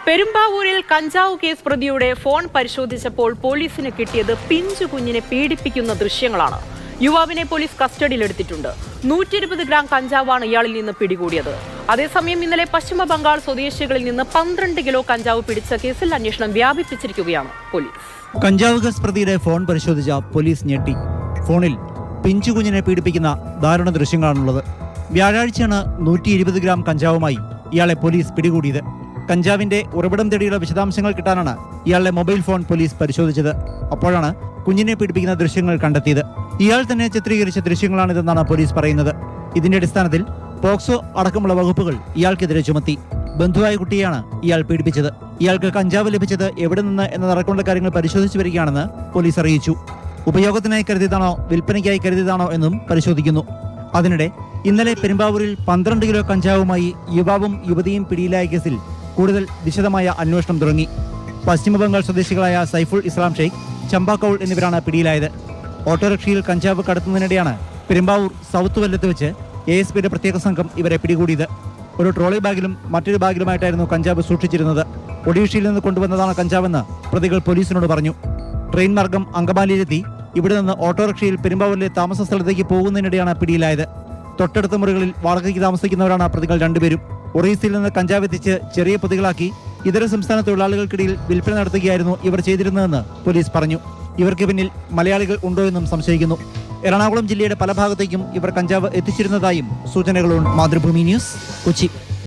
പെരുമ്പാവൂരിൽ കഞ്ചാവ് കേസ് പ്രതിയുടെ ഫോൺ പരിശോധിച്ചപ്പോൾ പോലീസിന് കിട്ടിയത് പിഞ്ചു കുഞ്ഞിനെ പീഡിപ്പിക്കുന്ന ദൃശ്യങ്ങളാണ്. യുവാവിനെ പോലീസ് കസ്റ്റഡിയിലെടുത്തിട്ടുണ്ട്. 120 ഗ്രാം കഞ്ചാവാണ് ഇയാളിൽ നിന്ന് പിടികൂടിയത്. അതേസമയം ഇന്നലെ പശ്ചിമ ബംഗാൾ സ്വദേശികളിൽ നിന്ന് 12 കിലോ കഞ്ചാവ് പിടിച്ച കേസിൽ അന്വേഷണം വ്യാപിപ്പിച്ചിരിക്കുകയാണ് പോലീസ്. കഞ്ചാവ് കേസ് പ്രതിയുടെ ഫോൺ പരിശോധിച്ച പോലീസ് ഞെട്ടി. ഫോണിൽ പിഞ്ചു കുഞ്ഞിനെ പീഡിപ്പിക്കുന്ന ദാരുണ ദൃശ്യങ്ങളാണുള്ളത്. വ്യാഴാഴ്ചയാണ് 120 ഗ്രാം കഞ്ചാവുമായി ഇയാളെ പോലീസ് പിടികൂടിയത്. കഞ്ചാവിന്റെ ഉറവിടം തേടിയുള്ള വിശദാംശങ്ങൾ കിട്ടാനാണ് ഇയാളുടെ മൊബൈൽ ഫോൺ പോലീസ് പരിശോധിച്ചത്. അപ്പോഴാണ് കുഞ്ഞിനെ പീഡിപ്പിക്കുന്ന ദൃശ്യങ്ങൾ കണ്ടെത്തിയത്. ഇയാൾ തന്നെ ചിത്രീകരിച്ച ദൃശ്യങ്ങളാണിതെന്നാണ് പോലീസ് പറയുന്നത്. ഇതിന്റെ അടിസ്ഥാനത്തിൽ പോക്സോ അടക്കമുള്ള വകുപ്പുകൾ ഇയാൾക്കെതിരെ ചുമത്തി. ബന്ധുവായ കുട്ടിയാണ് ഇയാൾ പീഡിപ്പിച്ചത്. ഇയാൾക്ക് കഞ്ചാവ് ലഭിച്ചത് എവിടെ നിന്ന് എന്നതടക്കമുള്ള കാര്യങ്ങൾ പരിശോധിച്ചു വരികയാണെന്ന് പോലീസ് അറിയിച്ചു. ഉപയോഗത്തിനായി കരുതിയതാണോ വിൽപ്പനയ്ക്കായി കരുതിയതാണോ എന്നും പരിശോധിക്കുന്നു. അതിനിടെ ഇന്നലെ പെരുമ്പാവൂരിൽ 12 കിലോ കഞ്ചാവുമായി യുവാവും യുവതിയും പിടിയിലായ കേസിൽ കൂടുതൽ വിശദമായ അന്വേഷണം തുടങ്ങി. പശ്ചിമബംഗാൾ സ്വദേശികളായ സൈഫുൾ ഇസ്ലാം ഷെയ്ഖ്, ചമ്പ കൗൾ എന്നിവരാണ് പിടിയിലായത്. ഓട്ടോറിക്ഷയിൽ കഞ്ചാവ് കടത്തുന്നതിനിടെയാണ് പെരുമ്പാവൂർ സൗത്ത് വല്ലത്ത് വെച്ച് ASPയുടെ പ്രത്യേക സംഘം ഇവരെ പിടികൂടിയത്. ഒരു ട്രോളി ബാഗിലും മറ്റൊരു ബാഗിലുമായിട്ടായിരുന്നു കഞ്ചാവ് സൂക്ഷിച്ചിരുന്നത്. ഒഡീഷയിൽ നിന്ന് കൊണ്ടുവന്നതാണ് കഞ്ചാവെന്ന് പ്രതികൾ പോലീസിനോട് പറഞ്ഞു. ട്രെയിൻ മാർഗം അങ്കമാലിയിലെത്തി ഇവിടെ നിന്ന് ഓട്ടോറിക്ഷയിൽ പെരുമ്പാവൂരിലെ താമസ സ്ഥലത്തേക്ക് പോകുന്നതിനിടെയാണ് പിടിയിലായത്. തൊട്ടടുത്ത മുറികളിൽ വാടകയ്ക്ക് താമസിക്കുന്നവരാണ് പ്രതികൾ രണ്ടുപേരും. ഒറീസയിൽ നിന്ന് കഞ്ചാവ് എത്തിച്ച് ചെറിയ പൊതികളാക്കി ഇതര സംസ്ഥാന തൊഴിലാളികൾക്കിടയിൽ വിൽപ്പന നടത്തുകയായിരുന്നു ഇവർ ചെയ്തിരുന്നതെന്ന് പോലീസ് പറഞ്ഞു. ഇവർക്ക് പിന്നിൽ മലയാളികൾ ഉണ്ടോ എന്നും സംശയിക്കുന്നു. എറണാകുളം ജില്ലയുടെ പല ഭാഗത്തേക്കും ഇവർ കഞ്ചാവ് എത്തിച്ചിരുന്നതായും സൂചനകളുണ്ട്. മാതൃഭൂമി ന്യൂസ്, കൊച്ചി.